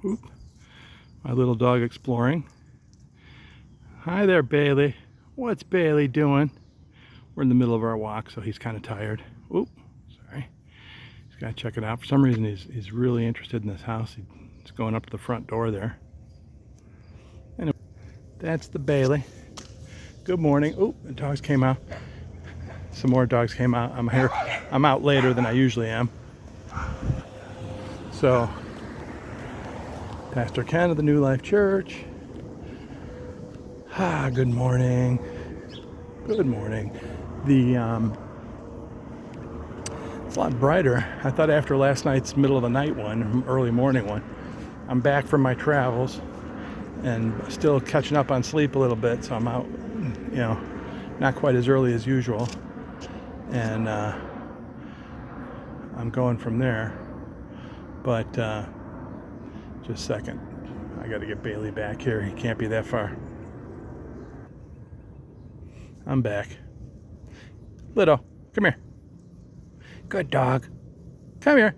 Oop. My little dog exploring. Hi there, Bailey. What's Bailey doing? We're in the middle of our walk, so he's kind of tired. Oop, sorry. He's got to check it out. For some reason, he's really interested in this house. He's going up to the front door there. Anyway, that's the Bailey. Good morning. Oop, the dogs came out. Some more dogs came out. I'm out later than I usually am. So, Pastor Ken of the New Life Church. Good morning. Good morning. It's a lot brighter. I thought after last night's middle of the night one, early morning one, I'm back from my travels and still catching up on sleep a little bit, so I'm out, not quite as early as usual. And I'm going from there. But just a second. I got to get Bailey back here. He can't be that far. I'm back. Little, come here. Good dog. Come here.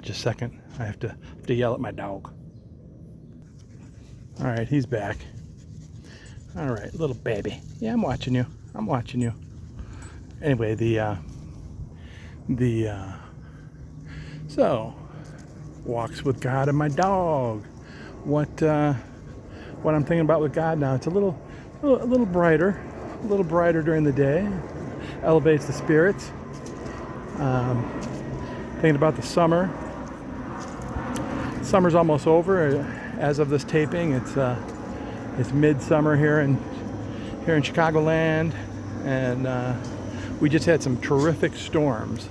Just a second. I have to yell at my dog. All right, he's back. All right, little baby. Yeah, I'm watching you. I'm watching you. Anyway, so walks with God and my dog. What I'm thinking about with God now, it's a little brighter during the day. Elevates the spirits. Thinking about the summer. Summer's almost over. As of this taping, it's midsummer here in Chicagoland, and we just had some terrific storms.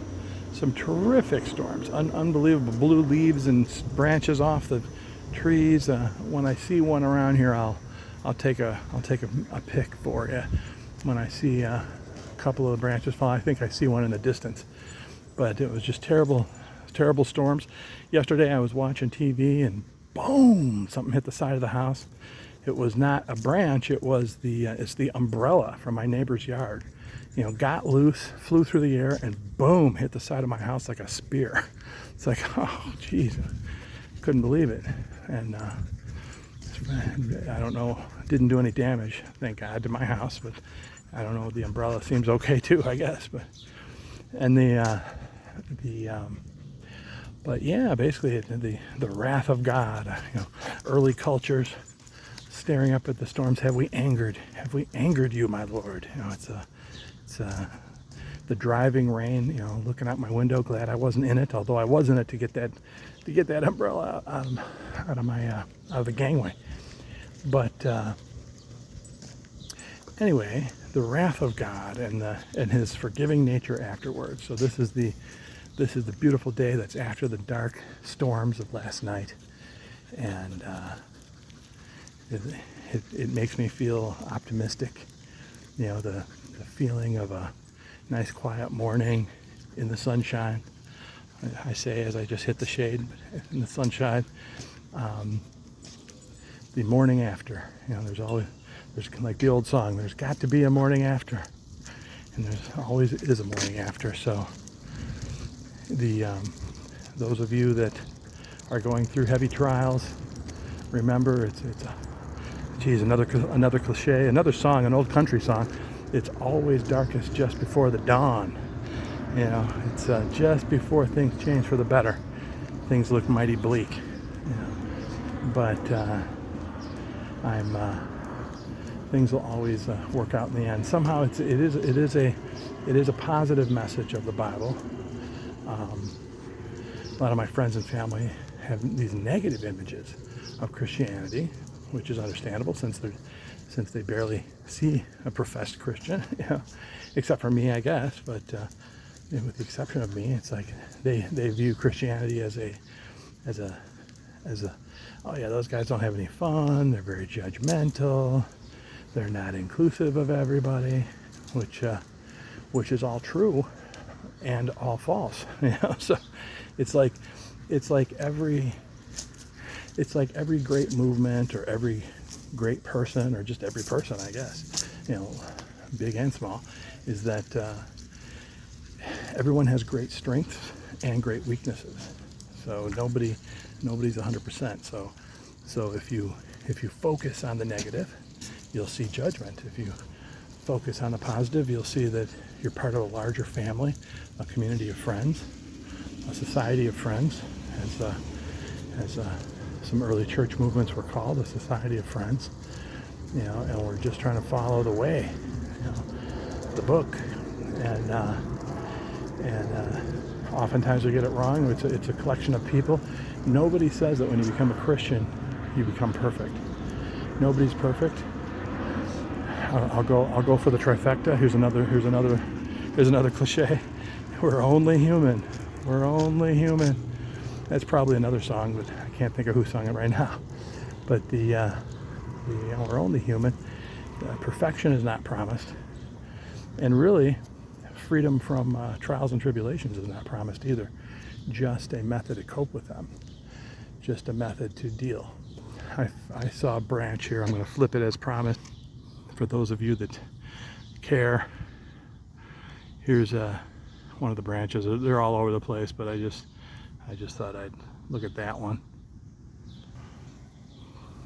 Unbelievable blue leaves and branches off the trees. When I see one around here, I'll take a pic for you. When I see a couple of the branches fall, I think I see one in the distance. But it was just terrible storms. Yesterday I was watching TV and boom, something hit the side of the house. It was not a branch. It was it's the umbrella from my neighbor's yard. Got loose, flew through the air, and boom, hit the side of my house like a spear. It's like, oh, geez, couldn't believe it. And I don't know, didn't do any damage, thank God, to my house, but I don't know, the umbrella seems okay too, I guess. But yeah, basically the wrath of God. Early cultures staring up at the storms. Have we angered you, my Lord? It's the driving rain. Looking out my window, glad I wasn't in it. Although I was in it to get that umbrella out of the gangway. But anyway, the wrath of God and His forgiving nature afterwards. So this is the beautiful day that's after the dark storms of last night, and it makes me feel optimistic. The feeling of a nice quiet morning in the sunshine. I say as I just hit the shade in the sunshine. The morning after. There's like the old song, there's got to be a morning after. And there's always is a morning after. So those of you that are going through heavy trials, remember it's another cliche, another song, an old country song. It's always darkest just before the dawn. It's just before things change for the better. Things look mighty bleak. But things will always work out in the end. Somehow it is a positive message of the Bible. A lot of my friends and family have these negative images of Christianity, which is understandable since they barely see a professed Christian, except for me, I guess. But with the exception of me, it's like they view Christianity as a oh yeah, those guys don't have any fun. They're very judgmental. They're not inclusive of everybody, which is all true and all false. So it's like every great movement or every great person or just every person, I guess, big and small, is that everyone has great strengths and great weaknesses. So nobody's 100%. So if you focus on the negative, you'll see judgment. If you focus on the positive, you'll see that you're part of a larger family, a community of friends, a society of friends, as some early church movements were called, a society of friends. And we're just trying to follow the way, the book, and oftentimes we get it wrong. It's a collection of people. Nobody says that when you become a Christian, you become perfect. Nobody's perfect. I'll go for the trifecta. Here's another cliche. We're only human. We're only human. That's probably another song, but I can't think of who sung it right now. But we're only human. Perfection is not promised, and really, freedom from trials and tribulations is not promised either. Just a method to cope with them. Just a method to deal. I saw a branch here. I'm going to flip it as promised. For those of you that care, here's one of the branches. They're all over the place, but I just thought I'd look at that one.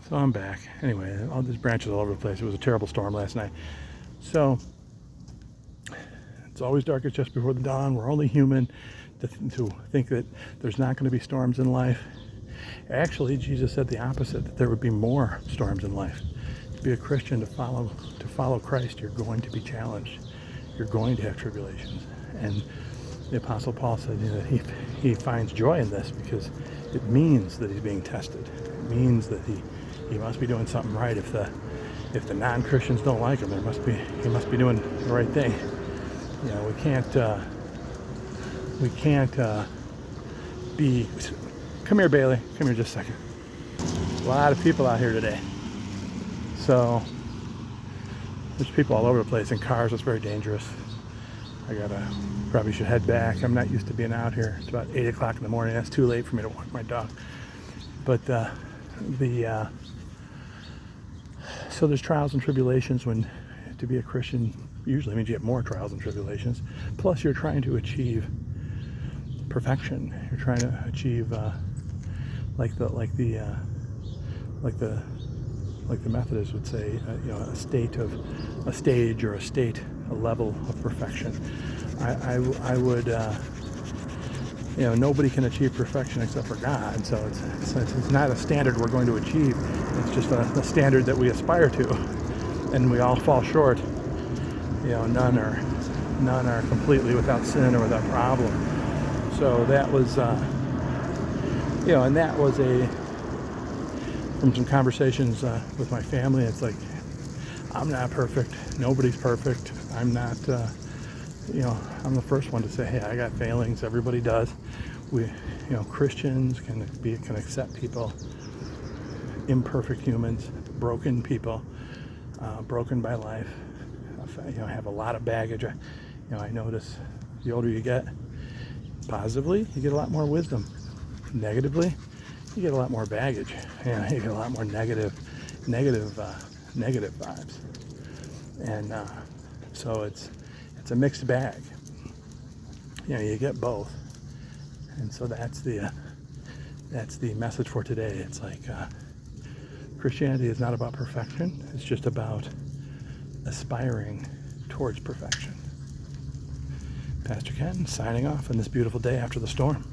So I'm back. Anyway, all these branches all over the place. It was a terrible storm last night. So it's always darkest just before the dawn. We're only human to think that there's not going to be storms in life. Actually, Jesus said the opposite, that there would be more storms in life. To be a Christian, to follow Christ, you're going to be challenged. You're going to have tribulations. And the Apostle Paul said that he finds joy in this because it means that he's being tested. It means that he must be doing something right. If the non-Christians don't like him, he must be doing the right thing. We can't be. Come here, Bailey. Come here just a second. A lot of people out here today. So there's people all over the place in cars. It's very dangerous. Probably should head back. I'm not used to being out here. It's about 8 o'clock in the morning. That's too late for me to walk my dog. But so there's trials and tribulations. When to be a Christian usually means you have more trials and tribulations. Plus, you're trying to achieve perfection. You're trying to achieve like the Methodists would say, a level of perfection. I would, nobody can achieve perfection except for God. So it's not a standard we're going to achieve. It's just a standard that we aspire to, and we all fall short. None are completely without sin or without problem. So that was, and that was from some conversations with my family. It's like, I'm not perfect. Nobody's perfect. I'm not, I'm the first one to say, hey, I got failings. Everybody does. Christians can accept people, imperfect humans, broken people, broken by life, have a lot of baggage. I notice the older you get, positively, you get a lot more wisdom. Negatively, you get a lot more baggage. You get a lot more negative vibes. And so it's a mixed bag. You get both. And so that's the message for today. It's like Christianity is not about perfection. It's just about aspiring towards perfection. Pastor Ken signing off on this beautiful day after the storm.